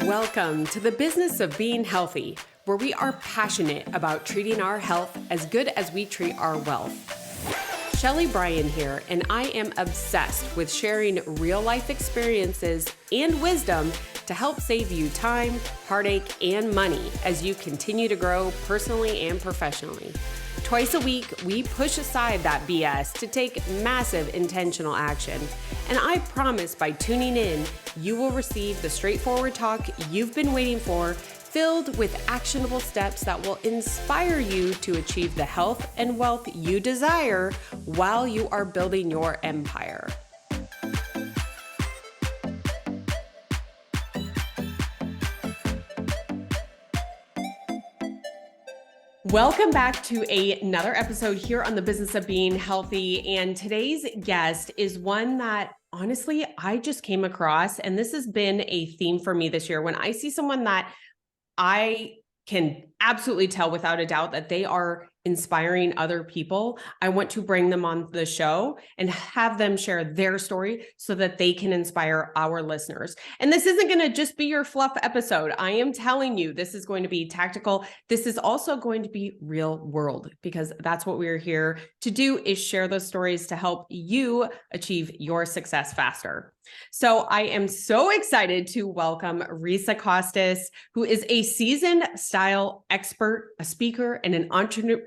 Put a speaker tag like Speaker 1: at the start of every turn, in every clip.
Speaker 1: Welcome to the business of being healthy, where we are passionate about treating our health as good as we treat our wealth. Shelly Bryan here, and I am obsessed with sharing real life experiences and wisdom to help save you time, heartache, and money as you continue to grow personally and professionally. Twice a week, we push aside that BS to take massive intentional action. And I promise by tuning in, you will receive the straightforward talk you've been waiting for, filled with actionable steps that will inspire you to achieve the health and wealth you desire while you are building your empire. Welcome back to another episode here on the business of being healthy. And today's guest is one that honestly, I just came across, and this has been a theme for me this year. When I see someone that I can absolutely tell without a doubt that they are inspiring other people, I want to bring them on the show and have them share their story so that they can inspire our listeners. And this isn't going to just be your fluff episode. I am telling you, this is going to be tactical. This is also going to be real world, because that's what we're here to do, is share those stories to help you achieve your success faster. So I am so excited to welcome Risa Kostis, who is a seasoned style expert, a speaker, and an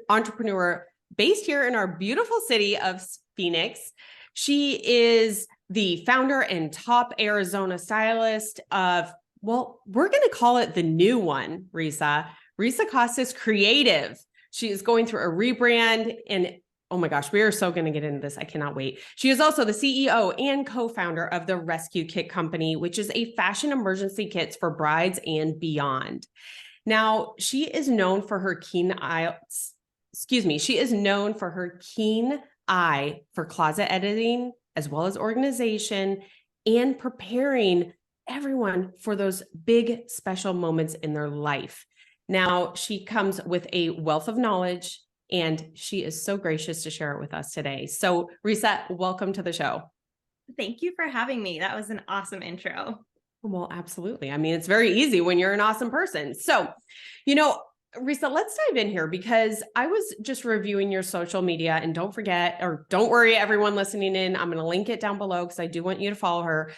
Speaker 1: entrepreneur based here in our beautiful city of Phoenix. She is the founder and top Arizona stylist of, well, we're going to call it the new one, Risa Kostis Creative. She is going through a rebrand, and oh my gosh, we are so going to get into this. I cannot wait. She is also the CEO and co-founder of the Rescue Kit Company, which is a fashion emergency kits for brides and beyond. Now, she is known for her keen eye for closet editing, as well as organization and preparing everyone for those big special moments in their life. Now, she comes with a wealth of knowledge, and she is so gracious to share it with us today. So, Risa, welcome to the show.
Speaker 2: Thank you for having me. That was an awesome intro.
Speaker 1: Well, absolutely. I mean, it's very easy when you're an awesome person. So, Risa, let's dive in here, because I was just reviewing your social media, and don't worry, everyone listening in, I'm going to link it down below because I do want you to follow her.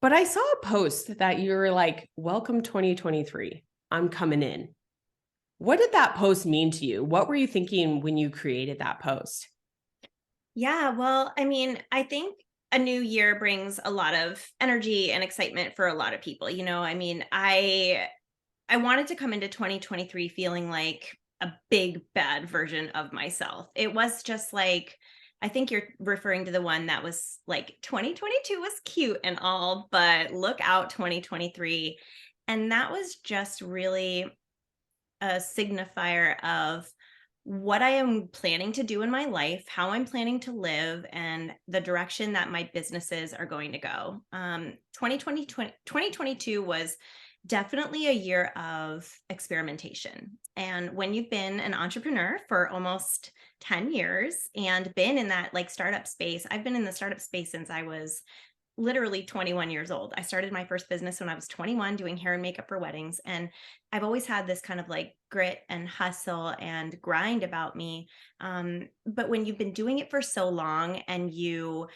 Speaker 1: But I saw a post that you were like, "Welcome 2023, I'm coming in." What did that post mean to you? What were you thinking when you created that post?
Speaker 2: Yeah, well, I mean, I think a new year brings a lot of energy and excitement for a lot of people. I wanted to come into 2023 feeling like a big bad version of myself. It was just like, I think you're referring to the one that was like 2022 was cute and all, but look out 2023. And that was just really a signifier of what I am planning to do in my life, how I'm planning to live, and the direction that my businesses are going to go. 2022 was definitely a year of experimentation. And when you've been an entrepreneur for almost 10 years and been in that like startup space, I've been in the startup space since I was literally 21 years old. I started my first business when I was 21 doing hair and makeup for weddings. And I've always had this kind of like grit and hustle and grind about me. But when you've been doing it for so long and you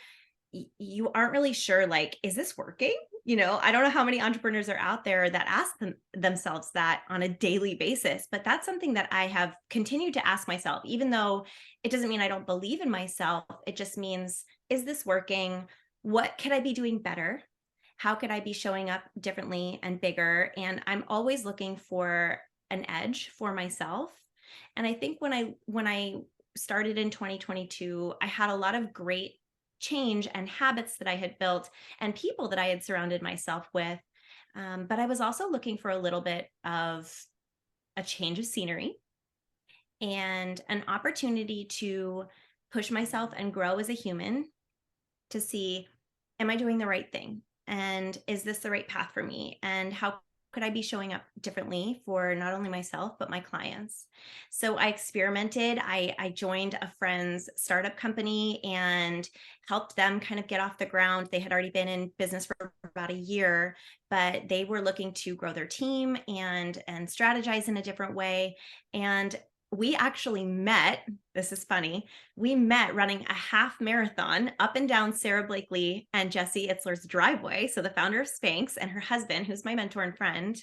Speaker 2: aren't really sure, like, is this working? I don't know how many entrepreneurs are out there that ask themselves that on a daily basis, but that's something that I have continued to ask myself, even though it doesn't mean I don't believe in myself. It just means, is this working? What could I be doing better? How could I be showing up differently and bigger? And I'm always looking for an edge for myself. And I think when I started in 2022, I had a lot of great change and habits that I had built and people that I had surrounded myself with. But I was also looking for a little bit of a change of scenery and an opportunity to push myself and grow as a human, to see, am I doing the right thing? And is this the right path for me? And how could I be showing up differently for not only myself, but my clients? So I experimented. I joined a friend's startup company and helped them kind of get off the ground. They had already been in business for about a year, but they were looking to grow their team and strategize in a different way. And we actually met, this is funny, we met running a half marathon up and down Sarah Blakely and Jesse Itzler's driveway. So the founder of Spanx and her husband, who's my mentor and friend.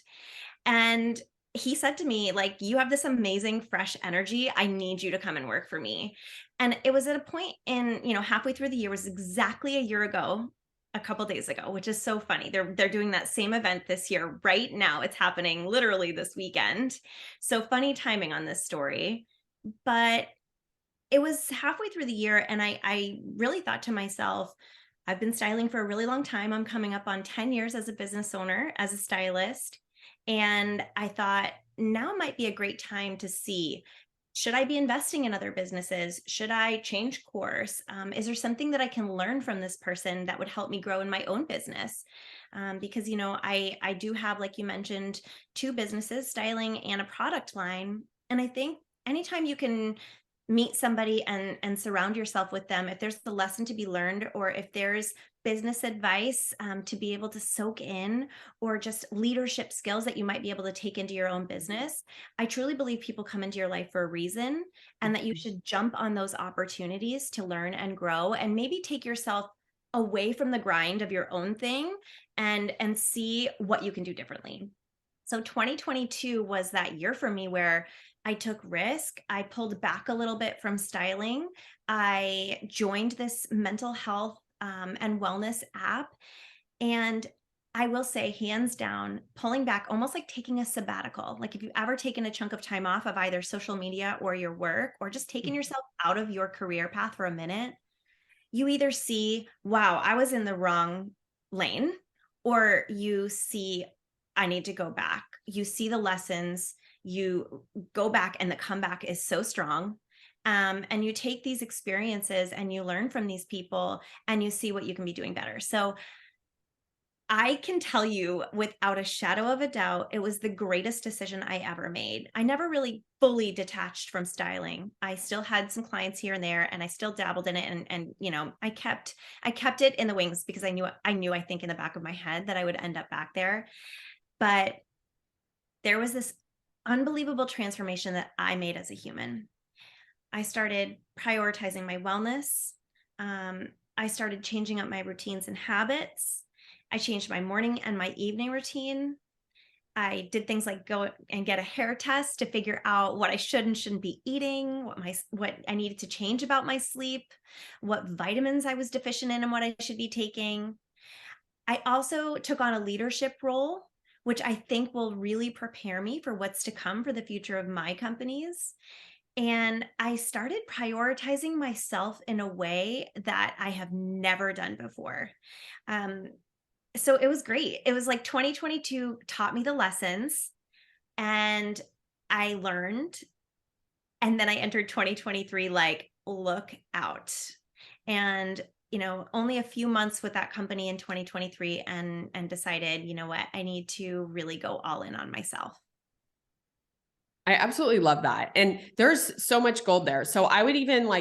Speaker 2: And he said to me, like, you have this amazing fresh energy. I need you to come and work for me. And it was at a point in, halfway through the year, was exactly a year ago, a couple days ago, which is so funny. They're doing that same event this year right now. It's happening literally this weekend. So funny timing on this story. But it was halfway through the year, and I really thought to myself, I've been styling for a really long time. I'm coming up on 10 years as a business owner, as a stylist. And I thought now might be a great time to see, should I be investing in other businesses? Should I change course? Is there something that I can learn from this person that would help me grow in my own business? Because, I do have, like you mentioned, two businesses, styling and a product line. And I think anytime you can meet somebody and surround yourself with them, if there's a lesson to be learned, or if there's business advice to be able to soak in, or just leadership skills that you might be able to take into your own business, I truly believe people come into your life for a reason, and that you should jump on those opportunities to learn and grow, and maybe take yourself away from the grind of your own thing and see what you can do differently. So 2022 was that year for me where I took risk. I pulled back a little bit from styling. I joined this mental health and wellness app. And I will say, hands down, pulling back, almost like taking a sabbatical. Like, if you've ever taken a chunk of time off of either social media or your work, or just taking yourself out of your career path for a minute, you either see, wow, I was in the wrong lane, or you see, I need to go back. You see the lessons, you go back, and the comeback is so strong. And you take these experiences and you learn from these people, and you see what you can be doing better. So I can tell you without a shadow of a doubt, it was the greatest decision I ever made. I never really fully detached from styling. I still had some clients here and there, and I still dabbled in it. And I kept it in the wings, because I think in the back of my head that I would end up back there. But there was this unbelievable transformation that I made as a human. I started prioritizing my wellness. I started changing up my routines and habits. I changed my morning and my evening routine. I did things like go and get a hair test to figure out what I should and shouldn't be eating, what I needed to change about my sleep, what vitamins I was deficient in, and what I should be taking. I also took on a leadership role, which I think will really prepare me for what's to come for the future of my companies. And I started prioritizing myself in a way that I have never done before. Um, so it was great. It was like 2022 taught me the lessons, and I learned. And then I entered 2023 like, look out. And only a few months with that company in 2023, and decided, you know what, I need to really go all in on myself.
Speaker 1: I absolutely love that. And there's so much gold there. So I would even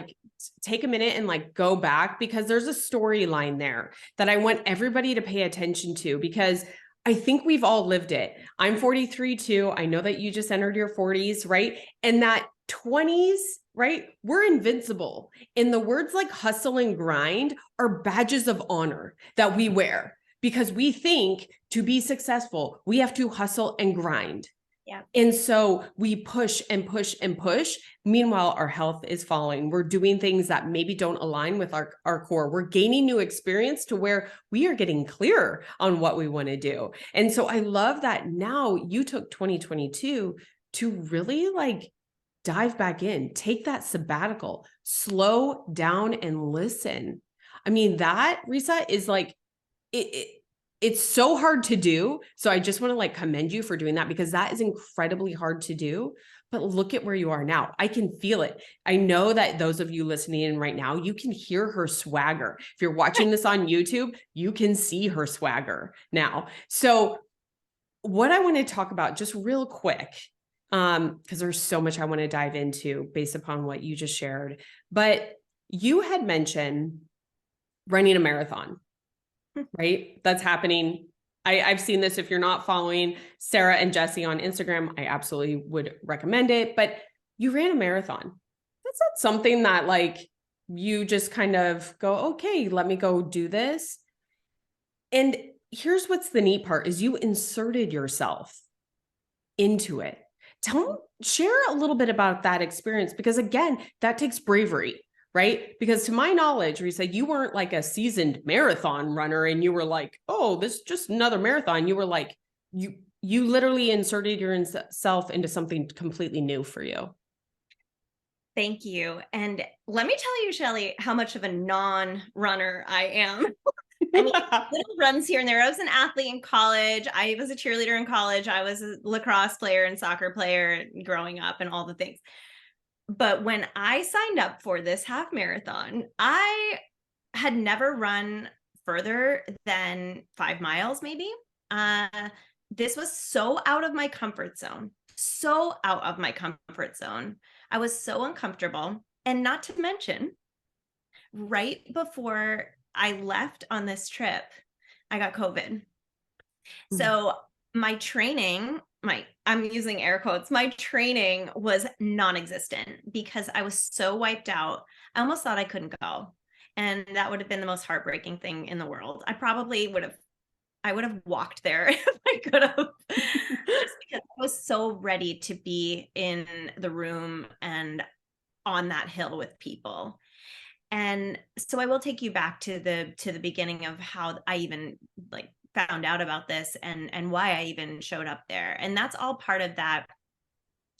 Speaker 1: take a minute and go back, because there's a storyline there that I want everybody to pay attention to, because I think we've all lived it. I'm 43 too. I know that you just entered your 40s, right? And that 20s, right? We're invincible. And the words like hustle and grind are badges of honor that we wear, because we think to be successful, we have to hustle and grind.
Speaker 2: Yeah.
Speaker 1: And so we push and push and push. Meanwhile, our health is falling. We're doing things that maybe don't align with our core. We're gaining new experience to where we are getting clearer on what we want to do. And so I love that now you took 2022 to really dive back in, take that sabbatical, slow down and listen. I mean, that, Risa, is it's so hard to do. So I just want to commend you for doing that, because that is incredibly hard to do. But look at where you are now. I can feel it. I know that those of you listening in right now, you can hear her swagger. If you're watching this on YouTube, you can see her swagger now. So what I want to talk about just real quick, because there's so much I want to dive into based upon what you just shared. But you had mentioned running a marathon. right? That's happening. I've seen this. If you're not following Sarah and Jesse on Instagram, I absolutely would recommend it. But you ran a marathon. That's not something that like you just kind of go, okay, let me go do this. And here's what's the neat part is you inserted yourself into it. Share a little bit about that experience, because again, that takes bravery, right? Because to my knowledge, Risa, you weren't like a seasoned marathon runner and you were like, oh, this is just another marathon. You were like, you literally inserted yourself into something completely new for you.
Speaker 2: Thank you. And let me tell you, Shelly, how much of a non-runner I am. I mean, little runs here and there. I was an athlete in college. I was a cheerleader in college. I was a lacrosse player and soccer player growing up and all the things. But when I signed up for this half marathon, I had never run further than 5 miles, maybe. This was so out of my comfort zone, so out of my comfort zone. I was so uncomfortable. And not to mention, right before I left on this trip, I got COVID. So my training, I'm using air quotes, my training was non-existent because I was so wiped out. I almost thought I couldn't go. And that would have been the most heartbreaking thing in the world. I would have walked there if I could have, just because I was so ready to be in the room and on that hill with people. And so I will take you back to the beginning of how I even like found out about this and why I even showed up there. And that's all part of that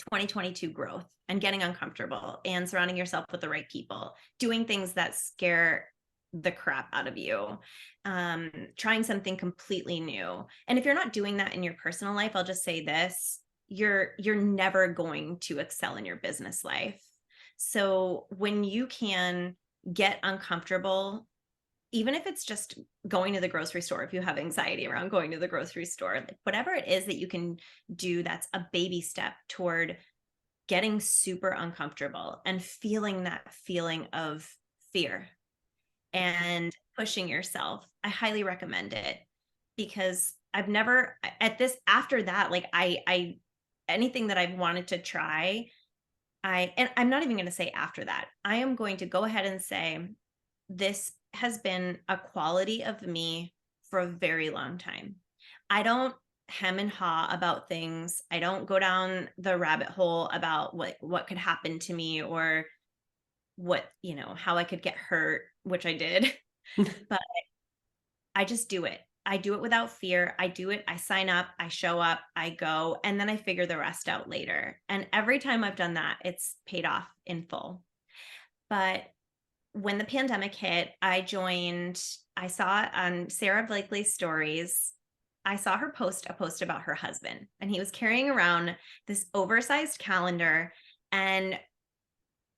Speaker 2: 2022 growth and getting uncomfortable and surrounding yourself with the right people, doing things that scare the crap out of you, trying something completely new. And if you're not doing that in your personal life, I'll just say this, you're never going to excel in your business life. So when you can get uncomfortable, even if it's just going to the grocery store, if you have anxiety around going to the grocery store, like whatever it is that you can do, that's a baby step toward getting super uncomfortable and feeling that feeling of fear and pushing yourself. I highly recommend it, because I've never after that, like I anything that I've wanted to try, and I'm not even going to say after that. I am going to go ahead and say this has been a quality of me for a very long time. I don't hem and haw about things. I don't go down the rabbit hole about what could happen to me or how I could get hurt, which I did. But I just do it. I do it without fear. I do it. I sign up, I show up, I go, and then I figure the rest out later. And every time I've done that, it's paid off in full. But when the pandemic hit, I saw on Sarah Blakely's stories, I saw her post a post about her husband, and he was carrying around this oversized calendar and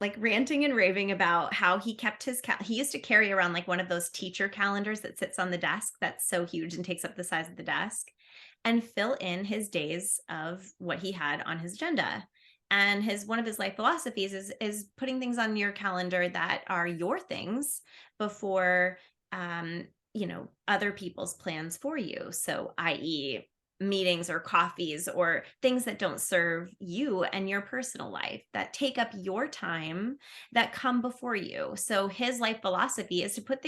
Speaker 2: like ranting and raving about how he kept he used to carry around like one of those teacher calendars that sits on the desk that's so huge and takes up the size of the desk, and fill in his days of what he had on his agenda. And one of his life philosophies is putting things on your calendar that are your things before other people's plans for you. So i.e. meetings or coffees or things that don't serve you and your personal life, that take up your time, that come before you. So his life philosophy is to put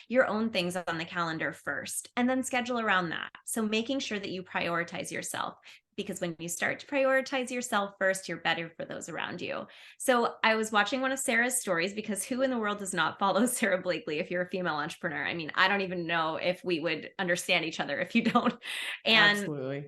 Speaker 2: your own things on the calendar first and then schedule around that. So making sure that you prioritize yourself, because when you start to prioritize yourself first, you're better for those around you. So I was watching one of Sarah's stories, because who in the world does not follow Sarah Blakely if you're a female entrepreneur? I mean, I don't even know if we would understand each other if you don't. And
Speaker 1: Absolutely.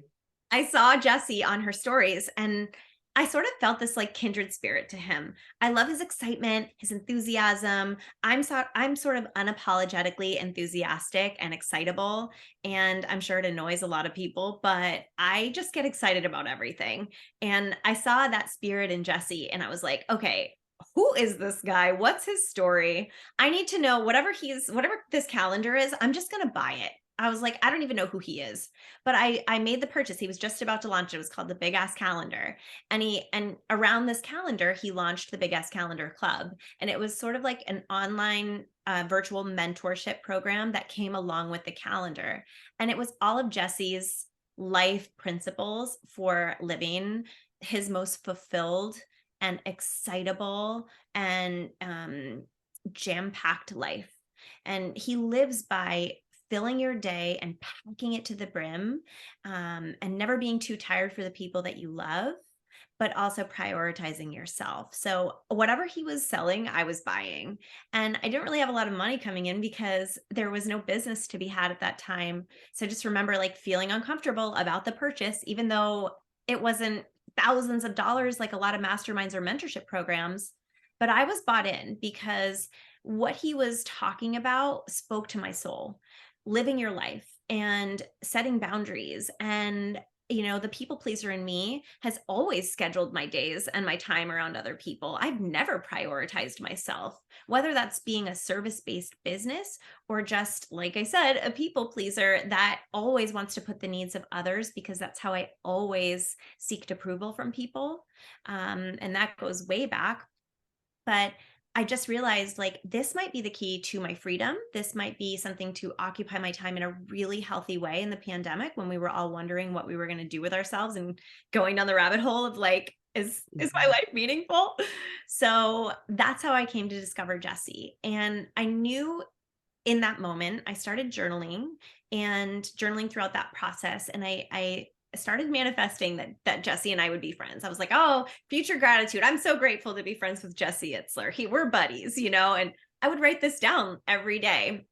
Speaker 2: I saw Jesse on her stories, and I sort of felt this like kindred spirit to him. I love his excitement, his enthusiasm. I'm sort of unapologetically enthusiastic and excitable, and I'm sure it annoys a lot of people, but I just get excited about everything. And I saw that spirit in Jesse, and I was like, okay, who is this guy? What's his story? I need to know whatever this calendar is, I'm just going to buy it. I was like, I don't even know who he is, but I made the purchase. He was just about to launch. It was called the Big Ass Calendar. And around this calendar, he launched the Big Ass Calendar Club. And it was sort of like an online a virtual mentorship program that came along with the calendar. And it was all of Jesse's life principles for living his most fulfilled and excitable and jam-packed life. And he lives by filling your day and packing it to the brim, and never being too tired for the people that you love, but also prioritizing yourself. So whatever he was selling, I was buying. And I didn't really have a lot of money coming in because there was no business to be had at that time. So I just remember like feeling uncomfortable about the purchase, even though it wasn't thousands of dollars like a lot of masterminds or mentorship programs. But I was bought in because what he was talking about spoke to my soul. Living your life and setting boundaries, and the people pleaser in me has always scheduled my days and my time around other people. I've never prioritized myself, whether that's being a service-based business or just, like I said, a people pleaser that always wants to put the needs of others, because that's how I always seeked approval from people. And that goes way back. But I just realized like this might be the key to my freedom. This might be something to occupy my time in a really healthy way in the pandemic, when we were all wondering what we were going to do with ourselves and going down the rabbit hole of like, is my life meaningful? So that's how I came to discover Jesse. And I knew in that moment, I started journaling and journaling throughout that process. And I started manifesting that Jesse and I would be friends. I was like, oh, future gratitude. I'm so grateful to be friends with Jesse Itzler. We're buddies, and I would write this down every day.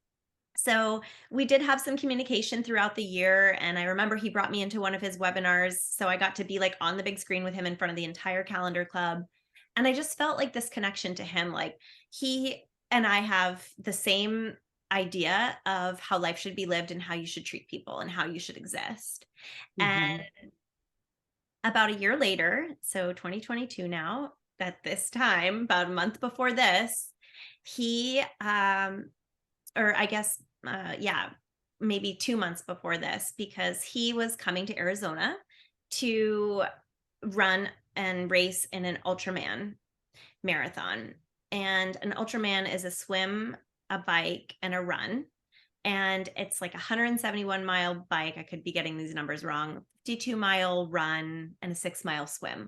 Speaker 2: So we did have some communication throughout the year. And I remember he brought me into one of his webinars. So I got to be like on the big screen with him in front of the entire calendar club. And I just felt like this connection to him, like he and I have the same idea of how life should be lived and how you should treat people and how you should exist. And
Speaker 1: Mhm.
Speaker 2: about a year later, so 2022 now, at this time, about a month before this, he, or I guess, yeah, maybe 2 months before this, because he was coming to Arizona to run and race in an Ultraman marathon. And an Ultraman is a swim, a bike, and a run. And it's like a 171-mile bike. I could be getting these numbers wrong. 52-mile run and a 6-mile swim.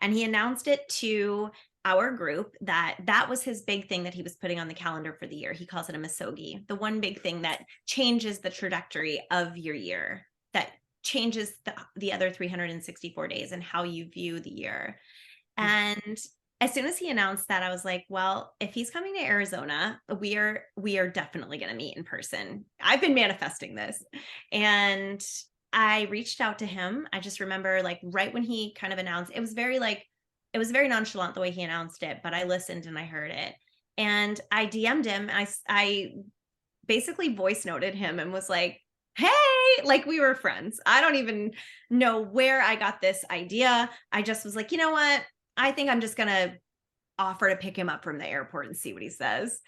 Speaker 2: And he announced it to our group that that was his big thing that he was putting on the calendar for the year. He calls it a misogi, the one big thing that changes the trajectory of your year, that changes the other 364 days and how you view the year. And as soon as he announced that, I was like, well, if he's coming to Arizona, we are definitely going to meet in person. I've been manifesting this. And I reached out to him. I just remember like right when he kind of announced, it was very nonchalant the way he announced it, but I listened and I heard it. And I DM'd him. I basically voice noted him and was like, hey, like we were friends. I don't even know where I got this idea. I just was like, you know what? I think I'm just going to offer to pick him up from the airport and see what he says.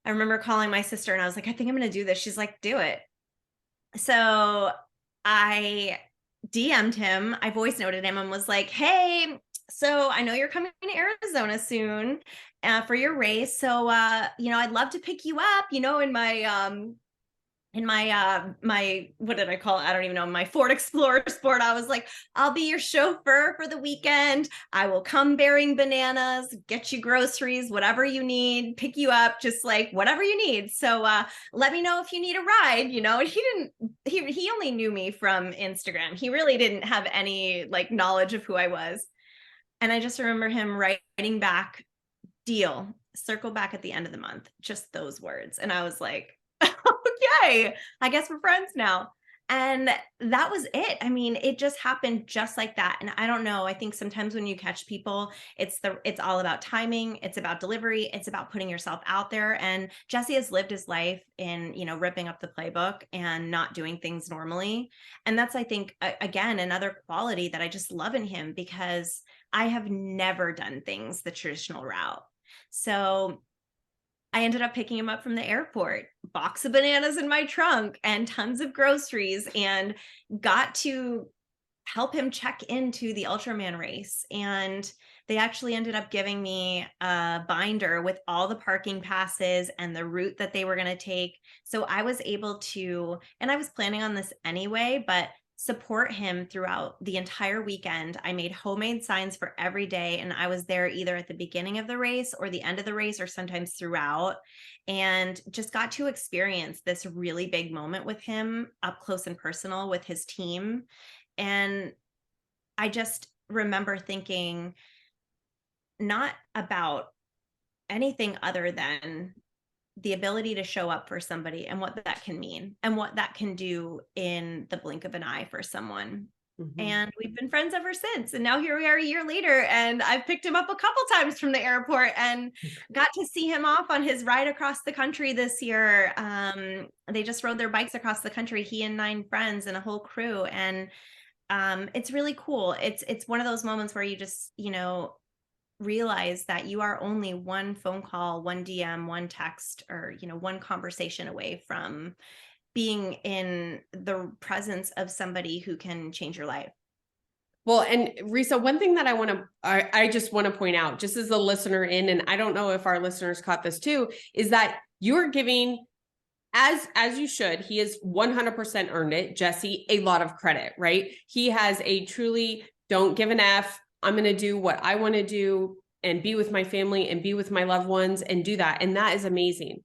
Speaker 2: I remember calling my sister and I was like, I think I'm going to do this. She's like, do it. So I DM'd him. I voice noted him and was like, hey, so I know you're coming to Arizona soon for your race. So, I'd love to pick you up, in my what did I call it? I don't even know, my Ford Explorer Sport. I was like, I'll be your chauffeur for the weekend. I will come bearing bananas, get you groceries, whatever you need, pick you up, just like whatever you need. So let me know if you need a ride, and he only knew me from Instagram. He really didn't have any like knowledge of who I was. And I just remember him writing back, deal, circle back at the end of the month, just those words. And I was like, okay, I guess we're friends now. And that was it. I mean, it just happened just like that. And I don't know, I think sometimes when you catch people, it's all about timing, it's about delivery, it's about putting yourself out there. And Jesse has lived his life in, ripping up the playbook and not doing things normally. And that's, I think, again, another quality that I just love in him, because I have never done things the traditional route. So I ended up picking him up from the airport, box of bananas in my trunk and tons of groceries, and got to help him check into the Ultraman race. And they actually ended up giving me a binder with all the parking passes and the route that they were going to take. So I was able to, and I was planning on this anyway, but support him throughout the entire weekend. I made homemade signs for every day, and I was there either at the beginning of the race or the end of the race, or sometimes throughout, and just got to experience this really big moment with him up close and personal with his team. And I just remember thinking not about anything other than the ability to show up for somebody and what that can mean and what that can do in the blink of an eye for someone.
Speaker 1: Mhm.
Speaker 2: And we've been friends ever since. And now here we are a year later, and I've picked him up a couple times from the airport and got to see him off on his ride across the country this year. They just rode their bikes across the country, he and 9 friends and a whole crew. And it's really cool. It's one of those moments where you just, realize that you are only one phone call, one DM, one text, or, one conversation away from being in the presence of somebody who can change your life.
Speaker 1: Well, and Risa, one thing that I just want to point out, just as a listener in, and I don't know if our listeners caught this too, is that you're giving, as you should, he has 100% earned it, Jesse, a lot of credit, right? He has a truly don't give an F. I'm going to do what I want to do and be with my family and be with my loved ones and do that. And that is amazing.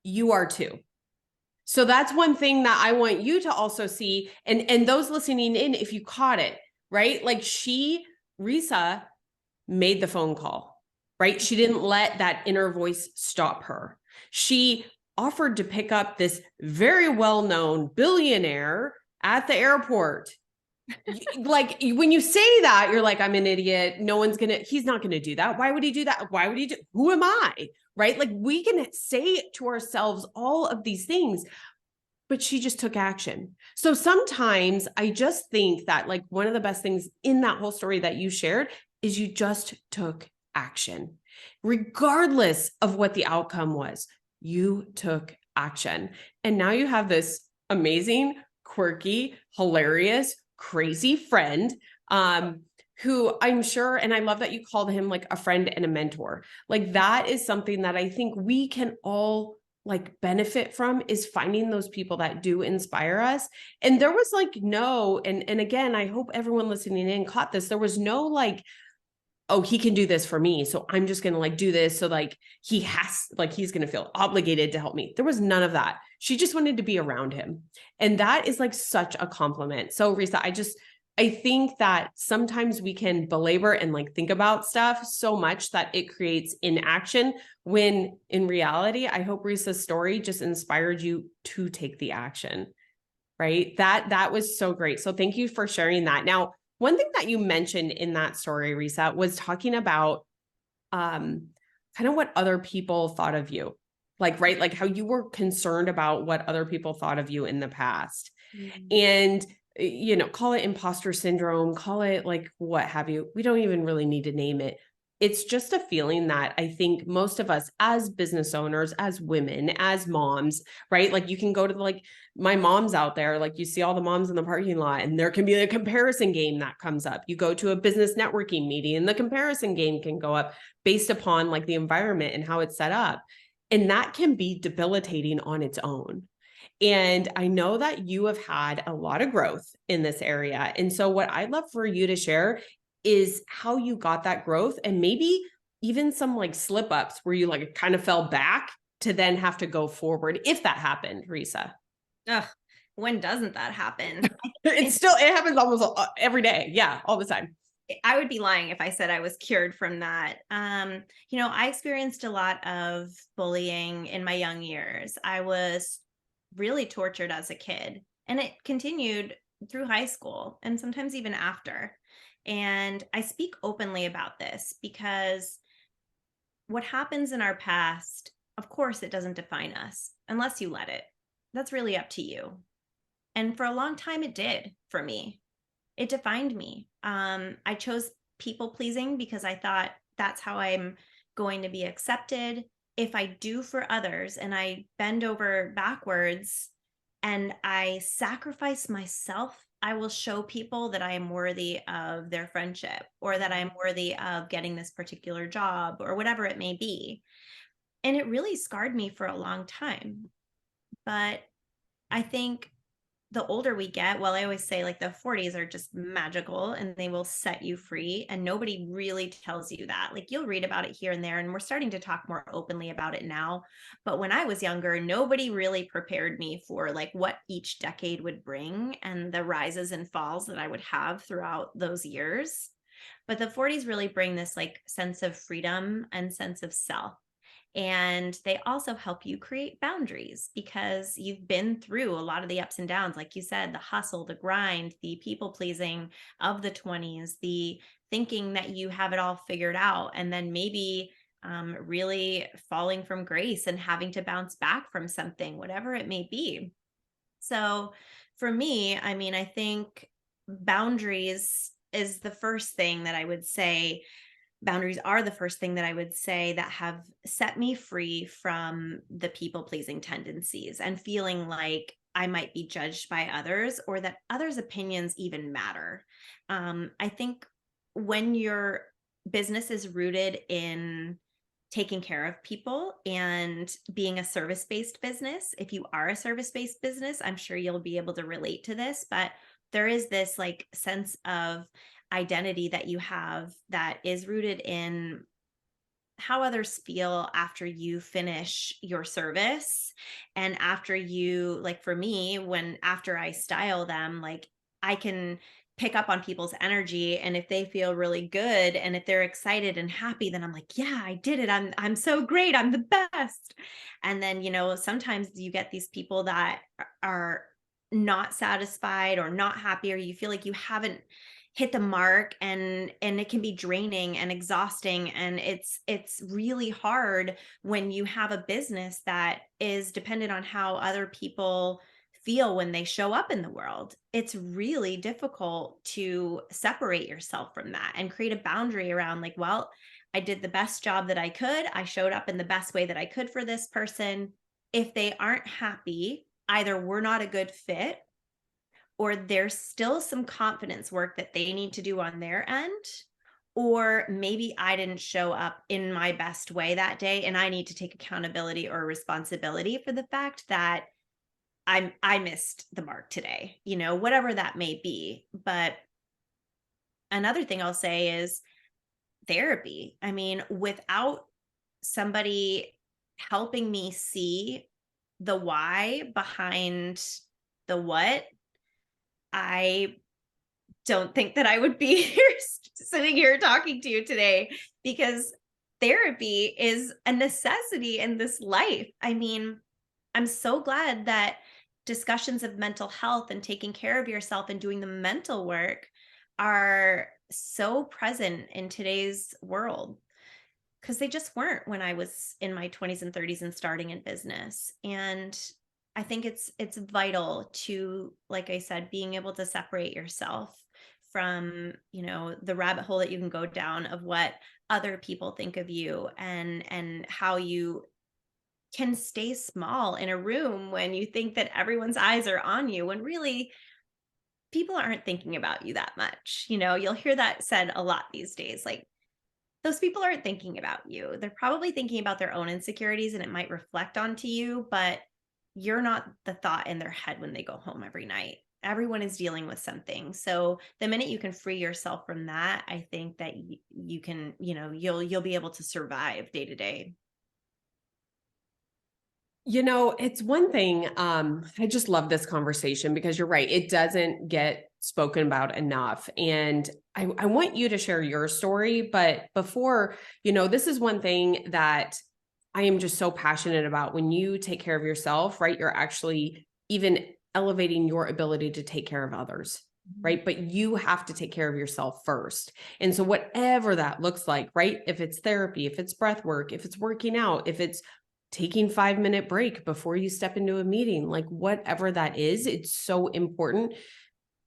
Speaker 1: You are too. So that's one thing that I want you to also see. And those listening in, if you caught it, right? Like Risa made the phone call, right? She didn't let that inner voice stop her. She offered to pick up this very well-known billionaire at the airport. Like when you say that, you're like, I'm an idiot. He's not gonna do that. Why would he do that? Why would he do, who am I? Right? Like we can say to ourselves all of these things, but she just took action. So sometimes I just think that like one of the best things in that whole story that you shared is you just took action. Regardless of what the outcome was, you took action. And now you have this amazing, quirky, hilarious, crazy friend who I'm sure, and I love that you called him like a friend and a mentor. Like that is something that I think we can all like benefit from, is finding those people that do inspire us. And there was like no, and again, I hope everyone listening in caught this. There was no like, oh, he can do this for me, so I'm just gonna like do this. So like he's gonna feel obligated to help me. There was none of that. She just wanted to be around him. And that is like such a compliment. So Risa, I think that sometimes we can belabor and like think about stuff so much that it creates inaction, when in reality, I hope Risa's story just inspired you to take the action, right? That was so great. So thank you for sharing that. Now, one thing that you mentioned in that story, Risa, was talking about kind of what other people thought of you. Like, right, like how you were concerned about what other people thought of you in the past. And call it imposter syndrome, call it like what have you. We don't even really need to name it. It's just a feeling that I think most of us as business owners, as women, as moms, right? Like you can go to like my mom's out there, like you see all the moms in the parking lot, and there can be a comparison game that comes up. You go to a business networking meeting and the comparison game can go up based upon like the environment and how it's set up. And that can be debilitating on its own. And I know that you have had a lot of growth in this area. And so, what I'd love for you to share is how you got that growth, and maybe even some like slip ups where you like kind of fell back to then have to go forward, if that happened, Risa.
Speaker 2: Ugh, when doesn't that happen?
Speaker 1: It happens almost every day. Yeah, all the time.
Speaker 2: I would be lying if I said I was cured from that. I experienced a lot of bullying in my young years. I was really tortured as a kid, and it continued through high school and sometimes even after. And I speak openly about this because what happens in our past, of course, it doesn't define us unless you let it. That's really up to you. And for a long time, it did for me. It defined me. I chose people pleasing because I thought that's how I'm going to be accepted. If I do for others and I bend over backwards and I sacrifice myself I will show people that I am worthy of their friendship, or that I'm worthy of getting this particular job, or whatever it may be. And it really scarred me for a long time. But I think the older we get, well, I always say like the 40s are just magical and they will set you free. And nobody really tells you that. Like you'll read about it here and there, and we're starting to talk more openly about it now. But when I was younger, nobody really prepared me for like what each decade would bring and the rises and falls that I would have throughout those years. But the 40s really bring this like sense of freedom and sense of self. And they also help you create boundaries because you've been through a lot of the ups and downs. Like you said, the hustle, the grind, the people pleasing of the 20s, the thinking that you have it all figured out, and then maybe really falling from grace and having to bounce back from something, whatever it may be. So for me, I mean, I think boundaries is the first thing that I would say. Boundaries are the first thing that I would say that have set me free from the people pleasing tendencies and feeling like I might be judged by others, or that others' opinions even matter. I think when your business is rooted in taking care of people and being a service-based business, if you are a service-based business, I'm sure you'll be able to relate to this, but there is this like sense of identity that you have that is rooted in how others feel after you finish your service. And after you, like for me, when after I style them, like I can pick up on people's energy, and if they feel really good and if they're excited and happy, then I'm like, yeah, I did it. I'm so great. I'm the best. And then, sometimes you get these people that are not satisfied or not happy, or you feel like you haven't hit the mark, and it can be draining and exhausting, and it's really hard when you have a business that is dependent on how other people feel when they show up in the world. It's really difficult to separate yourself from that and create a boundary around like, well, I did the best job that I could, I showed up in the best way that I could for this person. If they aren't happy, either we're not a good fit, or there's still some confidence work that they need to do on their end, or maybe I didn't show up in my best way that day and I need to take accountability or responsibility for the fact that I missed the mark today, whatever that may be. But another thing I'll say is therapy. I mean, without somebody helping me see the why behind the what, I don't think that I would be here sitting here talking to you today, because therapy is a necessity in this life. I mean, I'm so glad that discussions of mental health and taking care of yourself and doing the mental work are so present in today's world, because they just weren't when I was in my 20s and 30s and starting in business. And I think it's vital to, like I said, being able to separate yourself from, the rabbit hole that you can go down of what other people think of you, and how you can stay small in a room when you think that everyone's eyes are on you, when really people aren't thinking about you that much. You'll hear that said a lot these days. Like, those people aren't thinking about you. They're probably thinking about their own insecurities, and it might reflect onto you, but you're not the thought in their head when they go home every night. Everyone is dealing with something. So the minute you can free yourself from that, I think that you can, you'll be able to survive day to day.
Speaker 1: It's one thing. I just love this conversation because you're right. It doesn't get spoken about enough. And I want you to share your story. But before, this is one thing that I am just so passionate about. When you take care of yourself, right, you're actually even elevating your ability to take care of others, right? But you have to take care of yourself first. And so whatever that looks like, right? If it's therapy, if it's breath work, if it's working out, if it's taking 5-minute break before you step into a meeting, like whatever that is, it's so important,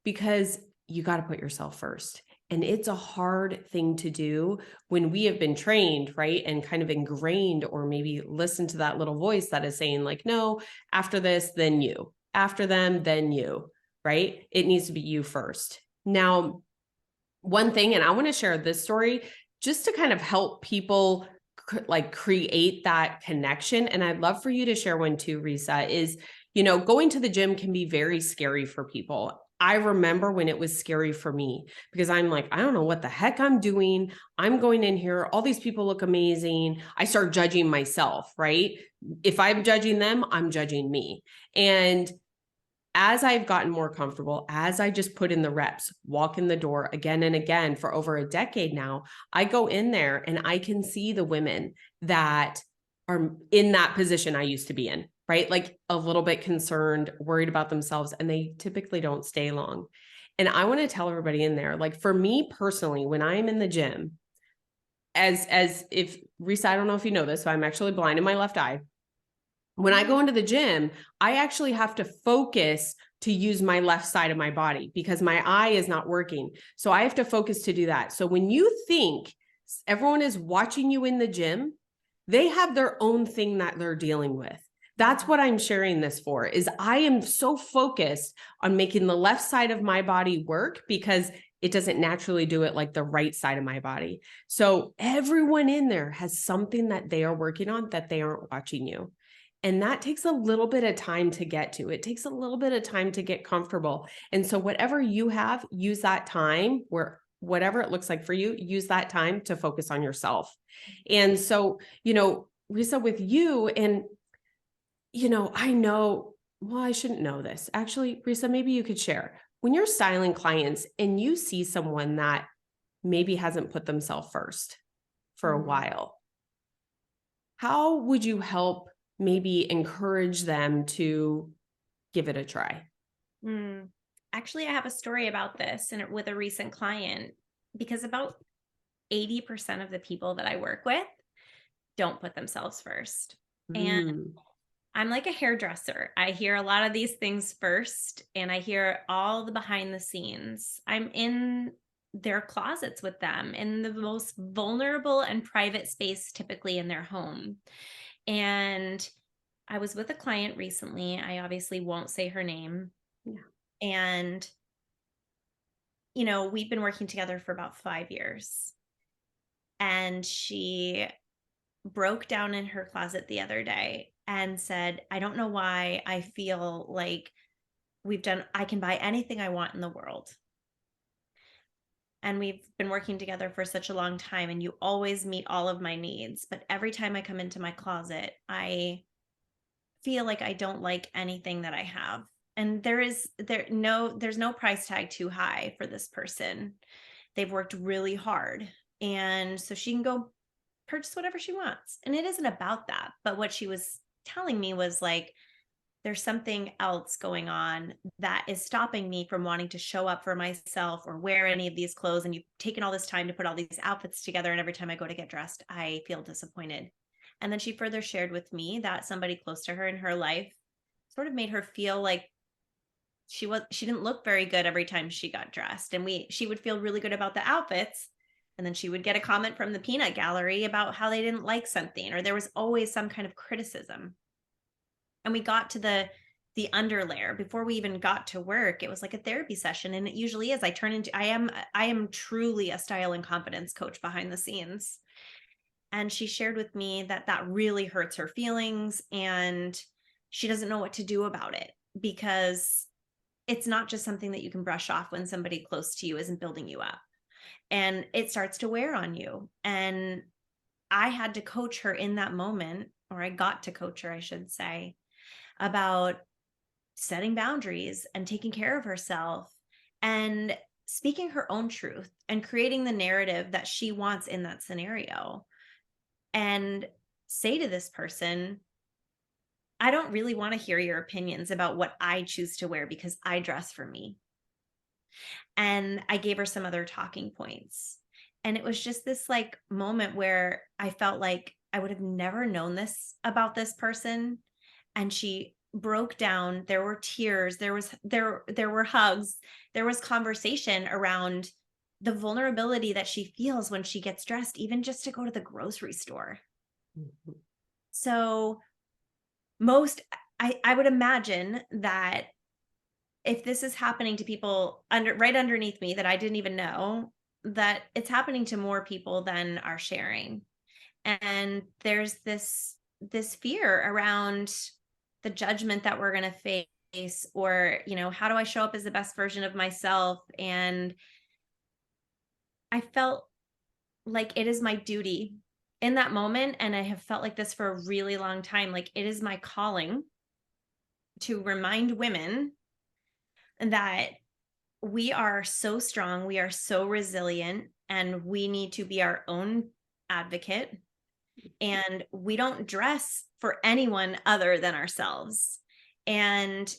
Speaker 1: because you got to put yourself first. And it's a hard thing to do when we have been trained, right? And kind of ingrained, or maybe listen to that little voice that is saying like, no, after this, then you, after them, then you, right? It needs to be you first. Now, one thing, and I want to share this story just to kind of help people like create that connection. And I'd love for you to share one too, Risa, is, going to the gym can be very scary for people. I remember when it was scary for me because I'm like, I don't know what the heck I'm doing. I'm going in here. All these people look amazing. I start judging myself, right? If I'm judging them, I'm judging me. And as I've gotten more comfortable, as I just put in the reps, walk in the door again and again for over a decade now, I go in there and I can see the women that are in that position I used to be in, right? Like a little bit concerned, worried about themselves, and they typically don't stay long. And I want to tell everybody in there, like for me personally, when I'm in the gym, as if Risa, I don't know if you know this, so I'm actually blind in my left eye. When I go into the gym, I actually have to focus to use my left side of my body because my eye is not working. So I have to focus to do that. So when you think everyone is watching you in the gym, they have their own thing that they're dealing with. That's what I'm sharing this for, is I am so focused on making the left side of my body work because it doesn't naturally do it like the right side of my body. So everyone in there has something that they are working on that they aren't watching you. And that takes a little bit of time to get to. It takes a little bit of time to get comfortable. And so whatever you have, use that time, where whatever it looks like for you, use that time to focus on yourself. And so, Risa, with you, and, I know, well, I shouldn't know this. Actually, Risa, maybe you could share. When you're styling clients and you see someone that maybe hasn't put themselves first for a while, how would you help maybe encourage them to give it a try?
Speaker 2: Actually, I have a story about this and with a recent client, because about 80% of the people that I work with don't put themselves first. And I'm like a hairdresser. I hear a lot of these things first, and I hear all the behind the scenes. I'm in their closets with them in the most vulnerable and private space, typically in their home. And I was with a client recently. I obviously won't say her name.
Speaker 1: Yeah.
Speaker 2: And, we've been working together for about 5 years. And she broke down in her closet the other day and said, I don't know why I feel like I can buy anything I want in the world. And we've been working together for such a long time, and you always meet all of my needs. But every time I come into my closet, I feel like I don't like anything that I have. And there's no price tag too high for this person. They've worked really hard. And so she can go purchase whatever she wants. And it isn't about that. But what she was telling me was like, there's something else going on that is stopping me from wanting to show up for myself or wear any of these clothes. And you've taken all this time to put all these outfits together. And every time I go to get dressed, I feel disappointed. And then she further shared with me that somebody close to her in her life sort of made her feel like she didn't look very good every time she got dressed. And she would feel really good about the outfits. And then she would get a comment from the peanut gallery about how they didn't like something, or there was always some kind of criticism. And we got to the underlayer before we even got to work. It was like a therapy session, and it usually is. I am truly a style and confidence coach behind the scenes. And she shared with me that really hurts her feelings, and she doesn't know what to do about it, because it's not just something that you can brush off when somebody close to you isn't building you up, and it starts to wear on you. And I had to coach her in that moment, or I got to coach her, I should say, about setting boundaries and taking care of herself and speaking her own truth and creating the narrative that she wants in that scenario. And say to this person, I don't really want to hear your opinions about what I choose to wear because I dress for me. And I gave her some other talking points. And it was just this like moment where I felt like I would have never known this about this person. And she broke down. There were tears, there were hugs, there was conversation around the vulnerability that she feels when she gets dressed, even just to go to the grocery store. Mm-hmm. So I would imagine that if this is happening to people right underneath me that I didn't even know, that it's happening to more people than are sharing. And there's this fear around the judgment that we're going to face, or, how do I show up as the best version of myself? And I felt like it is my duty in that moment, and I have felt like this for a really long time, like it is my calling to remind women that we are so strong, we are so resilient, and we need to be our own advocate, and we don't dress for anyone other than ourselves. And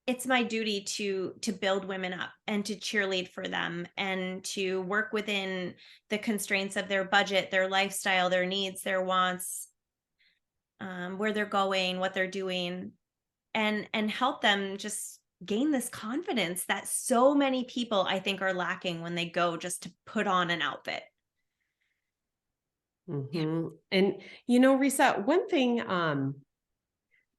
Speaker 2: it's my duty to build women up and to cheerlead for them and to work within the constraints of their budget, their lifestyle, their needs, their wants, where they're going, what they're doing, and help them just gain this confidence that so many people, I think, are lacking when they go just to put on an outfit.
Speaker 1: And Risa, one thing,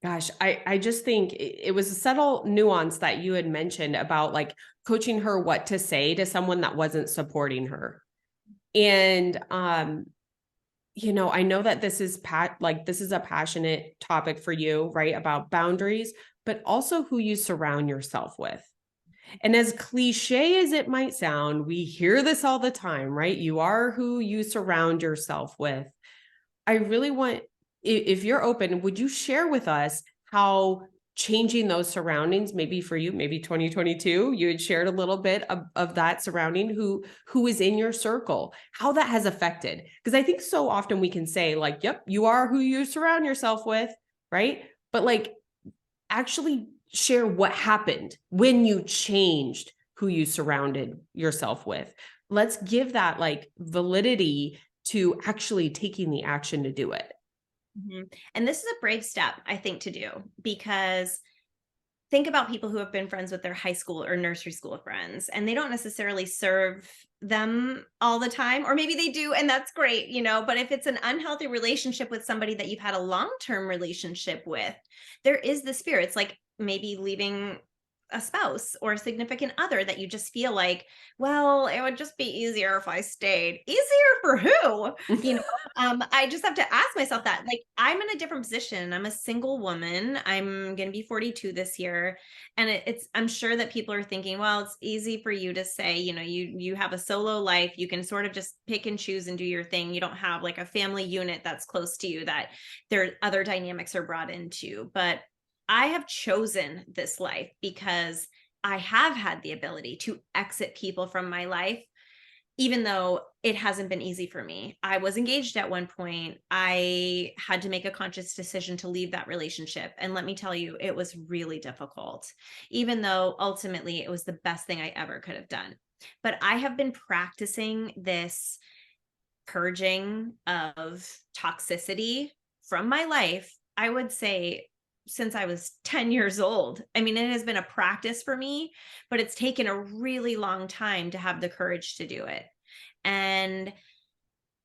Speaker 1: gosh, I just think it was a subtle nuance that you had mentioned about like coaching her what to say to someone that wasn't supporting her. And I know that this is this is a passionate topic for you, right? About boundaries, but also who you surround yourself with. And as cliche as it might sound, we hear this all the time, right? You are who you surround yourself with. I really want, if you're open, would you share with us how changing those surroundings, maybe for you, maybe 2022, you had shared a little bit of that surrounding who is in your circle, how that has affected? Because I think so often we can say like, yep, you are who you surround yourself with, right? But like actually share what happened when you changed who you surrounded yourself with. Let's give that like validity to actually taking the action to do it.
Speaker 2: And this is a brave step, I think, to do, because think about people who have been friends with their high school or nursery school friends, and they don't necessarily serve them all the time, or maybe they do, and that's great, but if it's an unhealthy relationship with somebody that you've had a long-term relationship with, there is this fear. It's like maybe leaving a spouse or a significant other that you just feel like, well, it would just be easier if I stayed. Easier for who? You know, I just have to ask myself that. Like, I'm in a different position. I'm a single woman. I'm going to be 42 this year. And I'm sure that people are thinking, well, it's easy for you to say, you have a solo life. You can sort of just pick and choose and do your thing. You don't have like a family unit that's close to you that there other dynamics are brought into. But I have chosen this life because I have had the ability to exit people from my life, even though it hasn't been easy for me. I was engaged at one point. I had to make a conscious decision to leave that relationship. And let me tell you, it was really difficult, even though ultimately it was the best thing I ever could have done. But I have been practicing this purging of toxicity from my life, I would say, since I was 10 years old. I mean, it has been a practice for me, but it's taken a really long time to have the courage to do it. And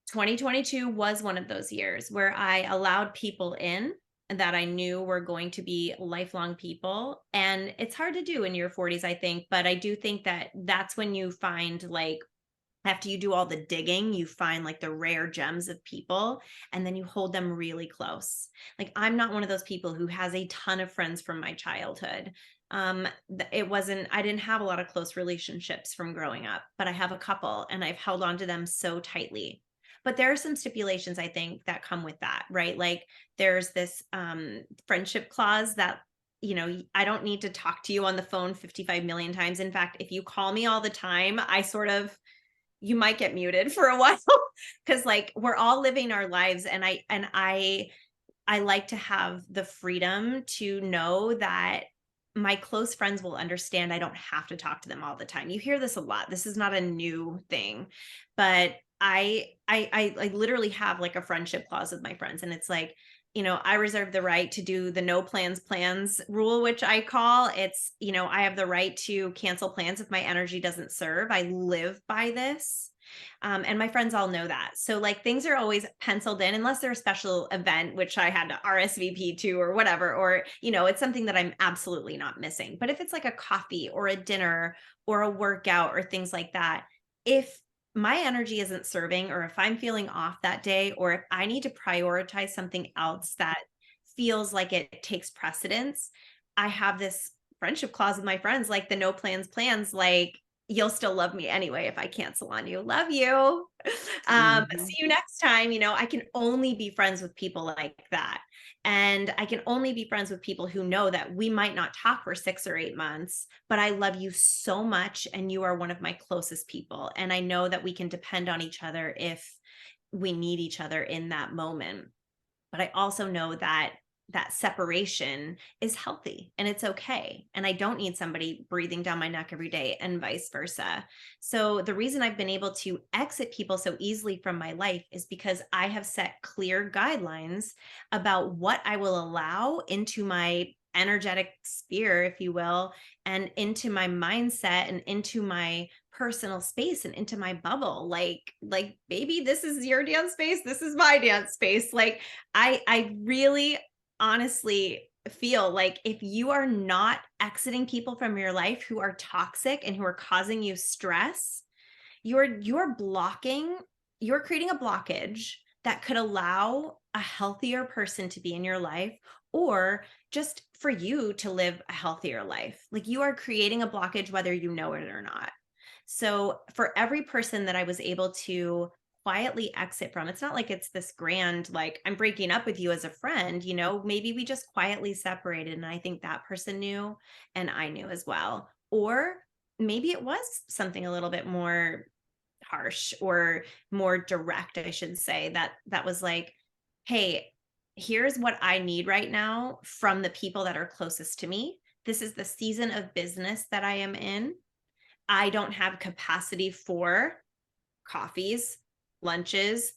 Speaker 2: 2022 was one of those years where I allowed people in that I knew were going to be lifelong people. And it's hard to do in your 40s, I think, but I do think that that's when you find, like, after you do all the digging, you find like the rare gems of people, and then you hold them really close. Like, I'm not one of those people who has a ton of friends from my childhood. I didn't have a lot of close relationships from growing up, but I have a couple, and I've held on to them so tightly. But there are some stipulations, I think, that come with that, right? Like, there's this friendship clause that, I don't need to talk to you on the phone 55 million times. In fact, if you call me all the time, you might get muted for a while, because like we're all living our lives, and I like to have the freedom to know that my close friends will understand I don't have to talk to them all the time. You hear this a lot. This is not a new thing, but I literally have like a friendship clause with my friends, and it's like, I reserve the right to do the no plans rule, which I call it's, I have the right to cancel plans if my energy doesn't serve. I live by this. And my friends all know that. So like things are always penciled in unless they're a special event, which I had to RSVP to or whatever, or, it's something that I'm absolutely not missing. But if it's like a coffee or a dinner or a workout or things like that, if my energy isn't serving, or if I'm feeling off that day, or if I need to prioritize something else that feels like it takes precedence, I have this friendship clause with my friends, like the no plans plans, like you'll still love me anyway if I cancel on you. Love you. See
Speaker 1: Mhm.
Speaker 2: you next time. I can only be friends with people like that. And I can only be friends with people who know that we might not talk for 6 or 8 months, but I love you so much. And you are one of my closest people. And I know that we can depend on each other if we need each other in that moment. But I also know that that separation is healthy and it's okay. And I don't need somebody breathing down my neck every day and vice versa. So the reason I've been able to exit people so easily from my life is because I have set clear guidelines about what I will allow into my energetic sphere, if you will, and into my mindset and into my personal space and into my bubble. Like baby, this is your dance space, this is my dance space. Like I really honestly feel like if you are not exiting people from your life who are toxic and who are causing you stress, you're blocking, you're creating a blockage that could allow a healthier person to be in your life, or just for you to live a healthier life. Like you are creating a blockage whether you know it or not. So for every person that I was able to quietly exit from, it's not like it's this grand, like I'm breaking up with you as a friend, maybe we just quietly separated. And I think that person knew and I knew as well. Or maybe it was something a little bit more harsh or more direct, I should say, that was like, hey, here's what I need right now from the people that are closest to me. This is the season of business that I am in. I don't have capacity for coffees, lunches,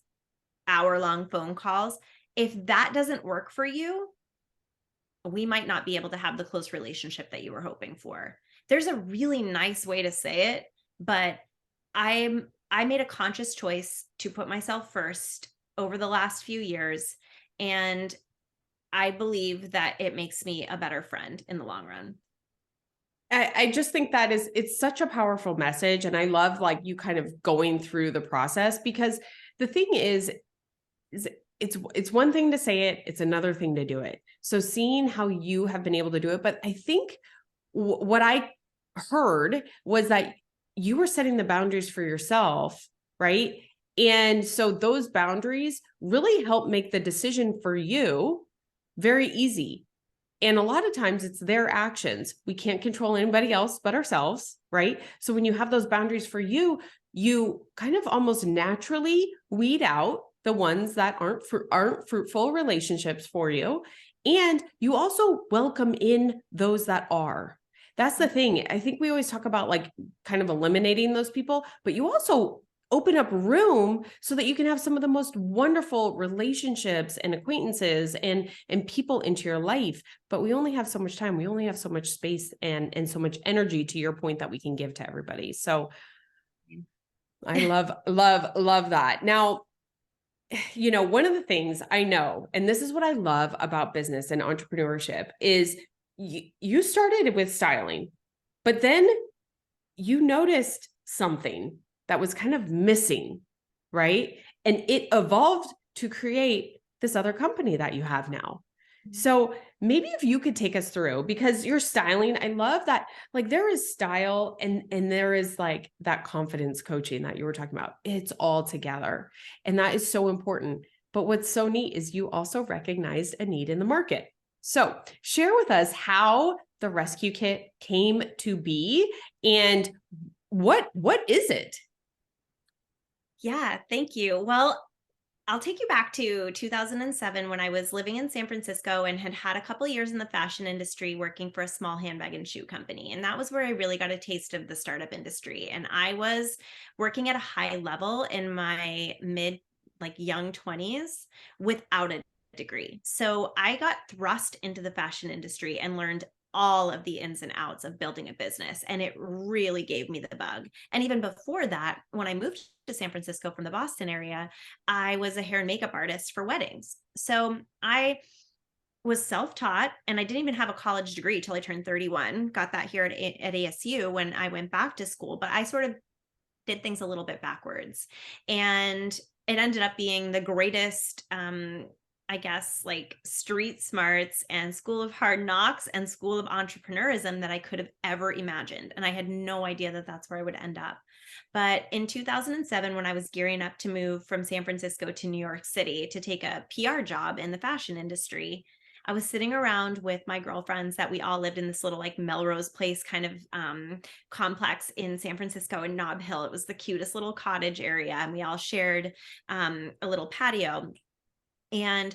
Speaker 2: hour-long phone calls. If that doesn't work for you, we might not be able to have the close relationship that you were hoping for. There's a really nice way to say it, but I made a conscious choice to put myself first over the last few years, and I believe that it makes me a better friend in the long run.
Speaker 1: I just think that it's such a powerful message. And I love like you kind of going through the process, because the thing is it's one thing to say it, it's another thing to do it. So seeing how you have been able to do it, but I think what I heard was that you were setting the boundaries for yourself, right? And so those boundaries really help make the decision for you very easy. And a lot of times it's their actions. We can't control anybody else but ourselves, right? So when you have those boundaries for you, you kind of almost naturally weed out the ones that aren't fruitful relationships for you, and you also welcome in those that are. That's the thing. I think we always talk about like kind of eliminating those people, but you also open up room so that you can have some of the most wonderful relationships and acquaintances and people into your life. But we only have so much time, we only have so much space and so much energy, to your point, that we can give to everybody. So I love that. Now, one of the things I know, and this is what I love about business and entrepreneurship, is you started with styling, but then you noticed something that was kind of missing, right? And it evolved to create this other company that you have now. So maybe if you could take us through, because your styling, I love that, like there is style and there is like that confidence coaching that you were talking about. It's all together. And that is so important. But what's so neat is you also recognized a need in the market. So share with us how the rescue kit came to be, and what is it?
Speaker 2: Yeah, thank you. Well, I'll take you back to 2007 when I was living in San Francisco and had had a couple of years in the fashion industry working for a small handbag and shoe company. And that was where I really got a taste of the startup industry. And I was working at a high level in my mid, like young 20s without a degree. So I got thrust into the fashion industry and learned all of the ins and outs of building a business. And it really gave me the bug. And even before that, when I moved to San Francisco from the Boston area, I was a hair and makeup artist for weddings. So I was self-taught, and I didn't even have a college degree till I turned 31. Got that here at ASU when I went back to school, but I sort of did things a little bit backwards. And it ended up being the greatest, I guess, like street smarts and school of hard knocks and school of entrepreneurism that I could have ever imagined. And I had no idea that that's where I would end up. But in 2007, when I was gearing up to move from San Francisco to New York City to take a PR job in the fashion industry, I was sitting around with my girlfriends that we all lived in this little like Melrose Place kind of complex in San Francisco in Nob Hill. It was the cutest little cottage area, and we all shared a little patio. And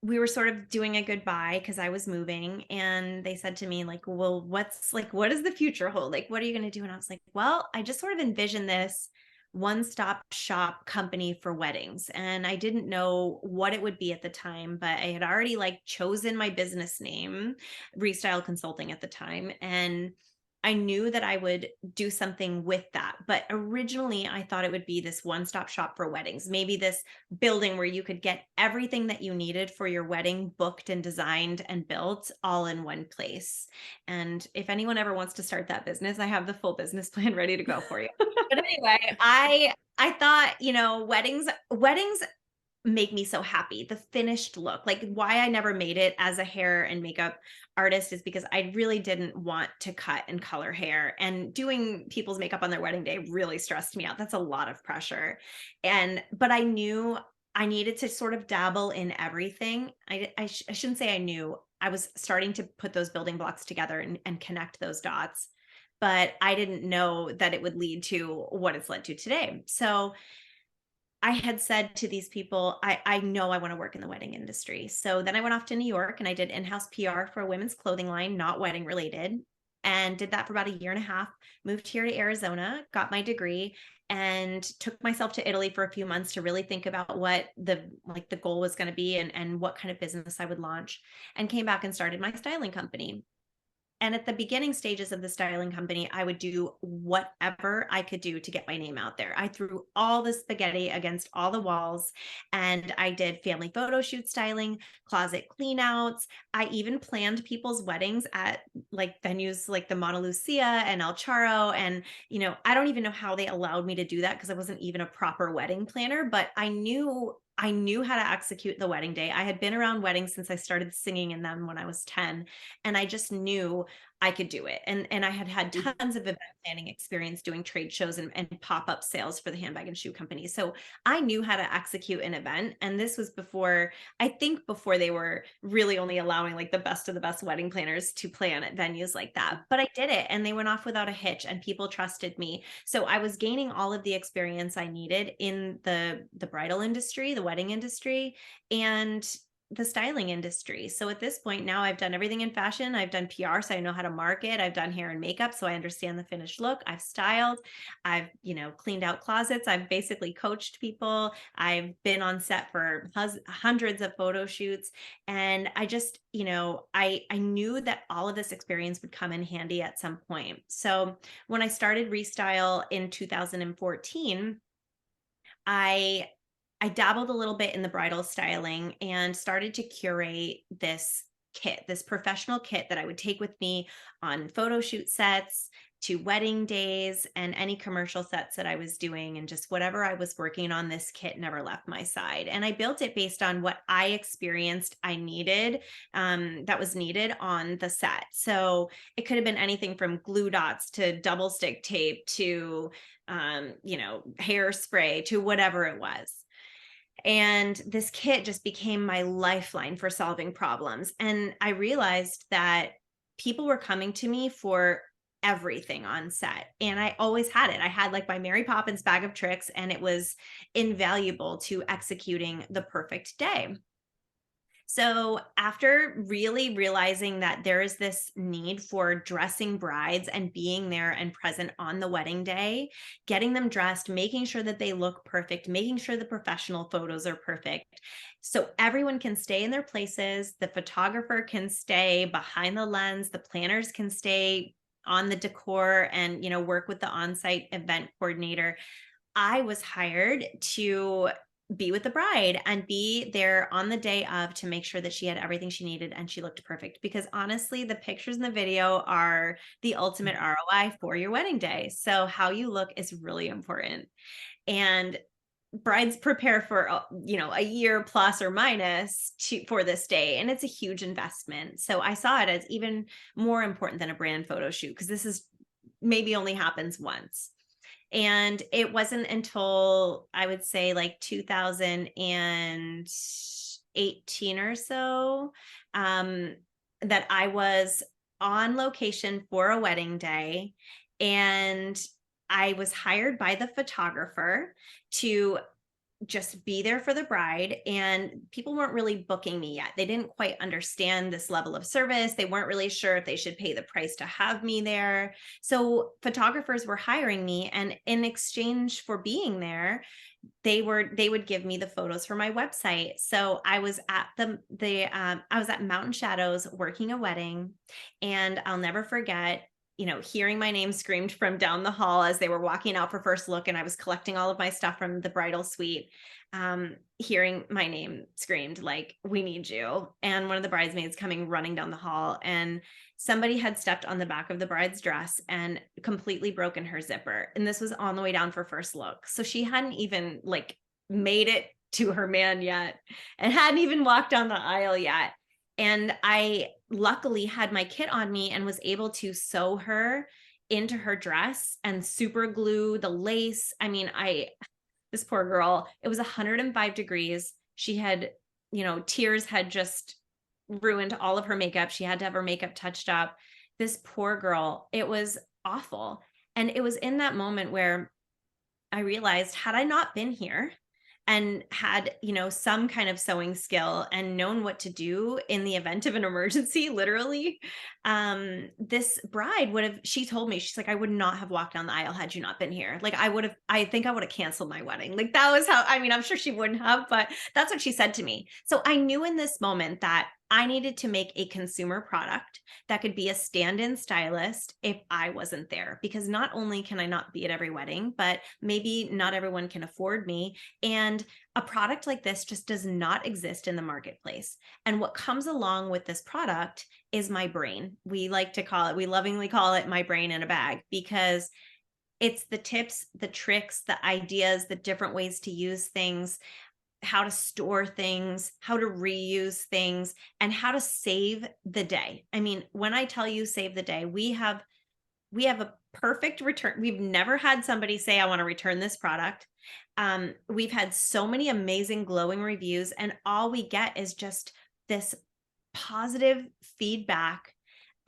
Speaker 2: we were sort of doing a goodbye because I was moving, and they said to me like, well, what does the future hold? Like, what are you going to do? And I was like, well, I just sort of envisioned this one-stop shop company for weddings, and I didn't know what it would be at the time, but I had already like chosen my business name, Restyle Consulting, at the time, and I knew that I would do something with that. But originally I thought it would be this one-stop shop for weddings, maybe this building where you could get everything that you needed for your wedding booked and designed and built all in one place. And if anyone ever wants to start that business, I have the full business plan ready to go for you. But anyway, I thought, weddings make me so happy. The finished look, like why I never made it as a hair and makeup artist is because I really didn't want to cut and color hair, and doing people's makeup on their wedding day really stressed me out. That's a lot of pressure. But I knew I needed to sort of dabble in everything. I shouldn't say I knew. I was starting to put those building blocks together and connect those dots, but I didn't know that it would lead to what it's led to today. So I had said to these people, I know I want to work in the wedding industry. So then I went off to New York and I did in-house PR for a women's clothing line, not wedding related, and did that for about a year and a half. Moved here to Arizona, got my degree, and took myself to Italy for a few months to really think about what the goal was going to be, and what kind of business I would launch, and came back and started my styling company. And at the beginning stages of the styling company, I would do whatever I could do to get my name out there. I threw all the spaghetti against all the walls, and I did family photo shoot styling, closet clean outs. I even planned people's weddings at like venues like the Monte Lucia and El Charro. And, I don't even know how they allowed me to do that because I wasn't even a proper wedding planner, but I knew how to execute the wedding day. I had been around weddings since I started singing in them when I was 10, and I just knew I could do it. And I had tons of event planning experience doing trade shows and pop-up sales for the handbag and shoe company. So I knew how to execute an event. And this was before they were really only allowing like the best of the best wedding planners to plan at venues like that. But I did it, and they went off without a hitch, and people trusted me. So I was gaining all of the experience I needed in the bridal industry, the wedding industry, and the styling industry. So at this point now I've done everything in fashion. I've done PR, so I know how to market. I've done hair and makeup, so I understand the finished look. I've styled. I've, cleaned out closets. I've basically coached people. I've been on set for hundreds of photo shoots. And I just, I knew that all of this experience would come in handy at some point. So when I started Restyle in 2014, I dabbled a little bit in the bridal styling and started to curate this kit, this professional kit that I would take with me on photo shoot sets, to wedding days, and any commercial sets that I was doing. And just whatever I was working on, this kit never left my side. And I built it based on what I experienced I needed, that was needed on the set. So it could have been anything from glue dots to double stick tape to, hairspray to whatever it was. And this kit just became my lifeline for solving problems. And I realized that people were coming to me for everything on set. And I always had it. I had like my Mary Poppins bag of tricks, and it was invaluable to executing the perfect day. So after really realizing that there is this need for dressing brides and being there and present on the wedding day, getting them dressed, making sure that they look perfect, making sure the professional photos are perfect. So everyone can stay in their places. The photographer can stay behind the lens. The planners can stay on the decor and, work with the on-site event coordinator. I was hired to be with the bride and be there on the day of to make sure that she had everything she needed and she looked perfect. Because honestly, the pictures in the video are the ultimate ROI for your wedding day. So how you look is really important. And brides prepare for a year plus or minus for this day, and it's a huge investment. So I saw it as even more important than a brand photo shoot, because this is maybe only happens once. And it wasn't until I would say like 2018 or so that I was on location for a wedding day, and I was hired by the photographer to just be there for the bride, and people weren't really booking me yet. They didn't quite understand this level of service. They weren't really sure if they should pay the price to have me there. So photographers were hiring me, and in exchange for being there, they would give me the photos for my website. So I was at I was at Mountain Shadows working a wedding, and I'll never forget hearing my name screamed from down the hall as they were walking out for first look, and I was collecting all of my stuff from the bridal suite. Hearing my name screamed like, "We need you." And one of the bridesmaids coming running down the hall, and somebody had stepped on the back of the bride's dress and completely broken her zipper. And this was on the way down for first look. So she hadn't even made it to her man yet and hadn't even walked down the aisle yet. And I luckily had my kit on me and was able to sew her into her dress and super glue the lace. I mean, this poor girl, it was 105 degrees. She had, tears had just ruined all of her makeup. She had to have her makeup touched up. This poor girl, it was awful. And it was in that moment where I realized, had I not been here and had, some kind of sewing skill and known what to do in the event of an emergency, literally, this bride she told me, she's like, "I would not have walked down the aisle had you not been here. Like I think I would have canceled my wedding." Like that was how, I mean, I'm sure she wouldn't have, but that's what she said to me. So I knew in this moment that I needed to make a consumer product that could be a stand-in stylist if I wasn't there, because not only can I not be at every wedding, but maybe not everyone can afford me. And a product like this just does not exist in the marketplace. And what comes along with this product is my brain. We lovingly call it my brain in a bag, because it's the tips, the tricks, the ideas, the different ways to use things, how to store things, how to reuse things, and how to save the day. I mean, when I tell you save the day, we have a perfect return. We've never had somebody say, "I want to return this product." We've had so many amazing glowing reviews, and all we get is just this positive feedback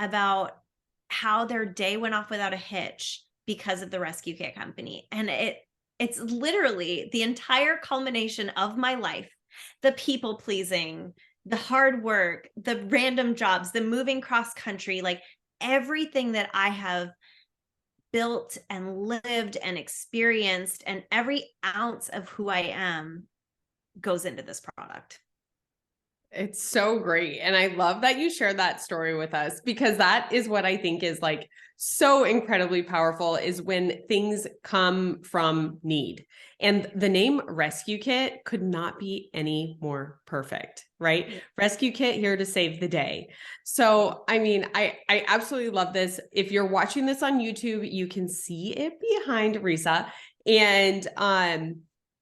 Speaker 2: about how their day went off without a hitch because of the rescue kit company. And it's literally the entire culmination of my life: the people pleasing, the hard work, the random jobs, the moving cross country, like everything that I have built and lived and experienced, and every ounce of who I am goes into this product.
Speaker 1: It's so great. And I love that you shared that story with us, because that is what I think is so incredibly powerful, is when things come from need. And the name Rescue Kit could not be any more perfect, right? Yeah. Rescue Kit, here to save the day. So, I mean, I absolutely love this. If you're watching this on YouTube, you can see it behind Risa. And I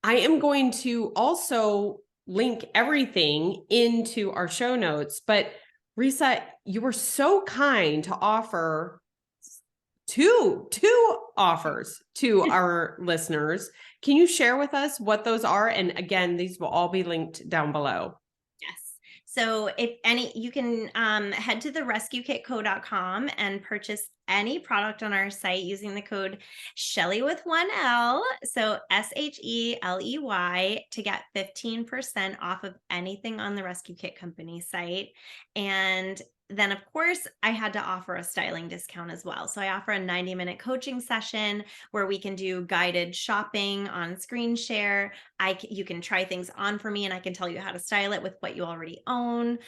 Speaker 1: am going to also link everything into our show notes. But Risa, you were so kind to offer two offers to our listeners. Can you share with us what those are? And again, these will all be linked down below.
Speaker 2: Yes. So you can head to the rescuekitco.com and purchase any product on our site using the code Shelly with one L. So SHELEY to get 15% off of anything on the Rescue Kit Company site. And then of course I had to offer a styling discount as well. So I offer a 90-minute coaching session where we can do guided shopping on screen share. You can try things on for me and I can tell you how to style it with what you already own.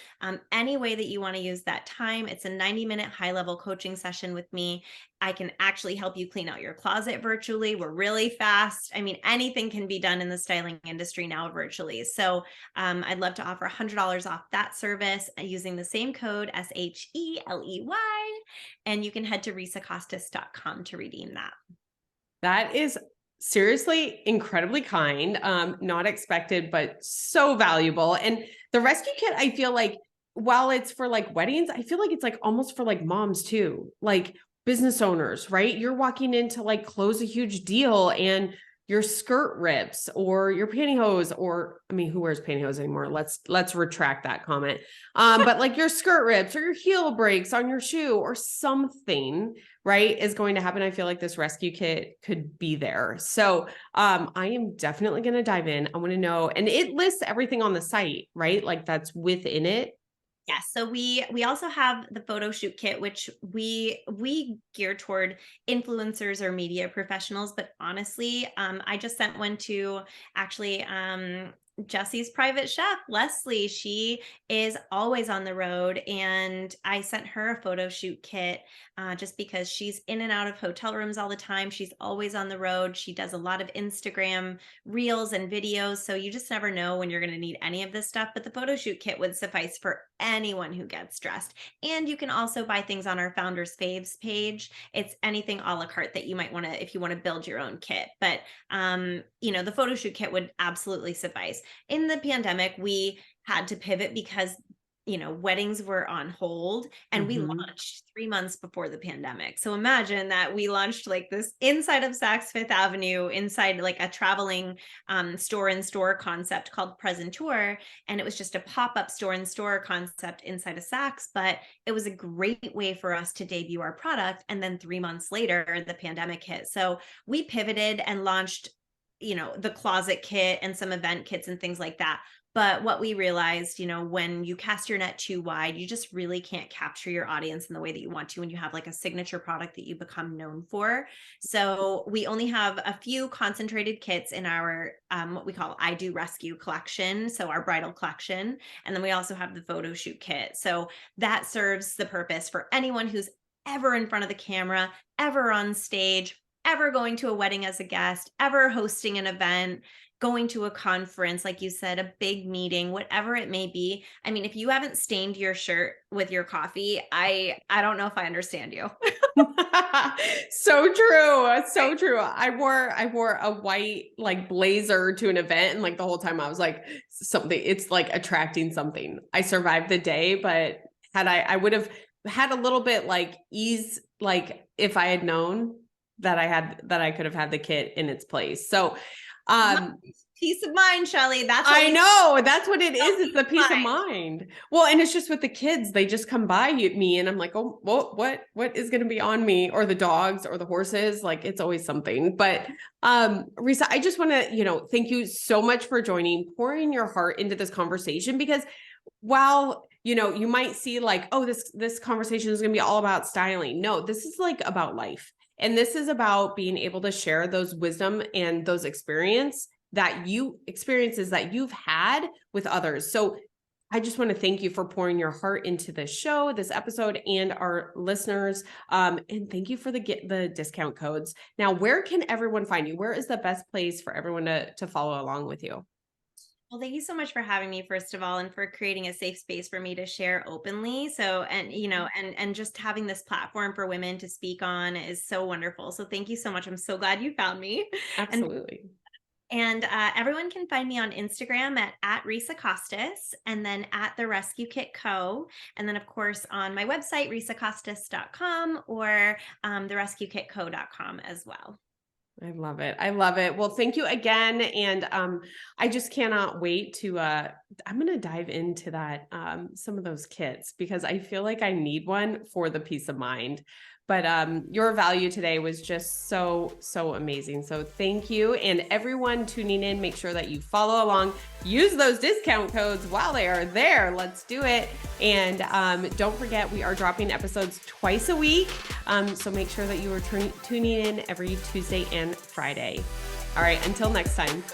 Speaker 2: Any way that you want to use that time. It's a 90-minute high-level coaching session with me. I can actually help you clean out your closet virtually. We're really fast. I mean, anything can be done in the styling industry now virtually. So I'd love to offer $100 off that service using the same code SHELEY. And you can head to risakostis.com to redeem that.
Speaker 1: That is seriously incredibly kind, not expected, but so valuable. And the rescue kit, I feel like while it's for like weddings, I feel like it's like almost for like moms too, like business owners, right? You're walking in to like close a huge deal and your skirt rips or your pantyhose, or I mean, who wears pantyhose anymore? Let's retract that comment. But like your skirt rips or your heel breaks on your shoe or something, right, is going to happen. I feel like this rescue kit could be there. So I am definitely going to dive in. I want to know, and it lists everything on the site, right? Like that's within it.
Speaker 2: Yes. So we also have the photo shoot kit, which we gear toward influencers or media professionals. But honestly, I just sent one to actually Jesse's private chef, Leslie. She is always on the road, and I sent her a photo shoot kit just because she's in and out of hotel rooms all the time. She's always on the road. She does a lot of Instagram reels and videos. So you just never know when you're going to need any of this stuff. But the photo shoot kit would suffice for anyone who gets dressed. And you can also buy things on our Founders Faves page. It's anything a la carte that you might want to, if you want to build your own kit. But, the photo shoot kit would absolutely suffice. In the pandemic, we had to pivot because weddings were on hold and we launched 3 months before the pandemic. So imagine that we launched like this inside of Saks Fifth Avenue, inside like a traveling store in store concept called Presentour. And it was just a pop-up store in store concept inside of Saks, but it was a great way for us to debut our product. And then 3 months later, the pandemic hit. So we pivoted and launched the closet kit and some event kits and things like that. But what we realized, when you cast your net too wide, you just really can't capture your audience in the way that you want to when you have like a signature product that you become known for. So we only have a few concentrated kits in our what we call I Do Rescue collection, so our bridal collection. And then we also have the photo shoot kit. So that serves the purpose for anyone who's ever in front of the camera, ever on stage, ever going to a wedding as a guest, ever hosting an event, going to a conference, like you said, a big meeting, whatever it may be. I mean, if you haven't stained your shirt with your coffee, I don't know if I understand you.
Speaker 1: So true. So true. I wore a white like blazer to an event, and like the whole time I was like, it's like attracting something. I survived the day, but I would have had a little bit like ease, like if I had known that I could have had the kit in its place. So
Speaker 2: peace of mind, Shelly.
Speaker 1: I know that's what it is. It's the peace of mind. Well, and it's just with the kids, they just come by me and I'm like, oh, what is going to be on me, or the dogs or the horses? Like it's always something. But Risa, I just want to, thank you so much for joining, pouring your heart into this conversation, because while you might see like, oh, this conversation is going to be all about styling. No, this is like about life. And this is about being able to share those wisdom and those experiences that you've had with others. So I just want to thank you for pouring your heart into this show, this episode, and our listeners. And thank you for the discount codes. Now, where can everyone find you? Where is the best place for everyone to follow along with you?
Speaker 2: Well, thank you so much for having me, first of all, and for creating a safe space for me to share openly. So, and just having this platform for women to speak on is so wonderful. So thank you so much. I'm so glad you found me.
Speaker 1: Absolutely.
Speaker 2: And everyone can find me on Instagram at Risa Kostis, and then at the Rescue Kit Co. And then, of course, on my website, risakostis.com, or therescuekitco.com as well.
Speaker 1: I love it. I love it. Well, thank you again. And I just cannot wait to I'm gonna dive into that some of those kits because I feel like I need one for the peace of mind. But your value today was just so, so amazing. So thank you. And everyone tuning in, make sure that you follow along, use those discount codes while they are there. Let's do it. And don't forget, we are dropping episodes twice a week. So make sure that you are tuning in every Tuesday and Friday. All right, until next time.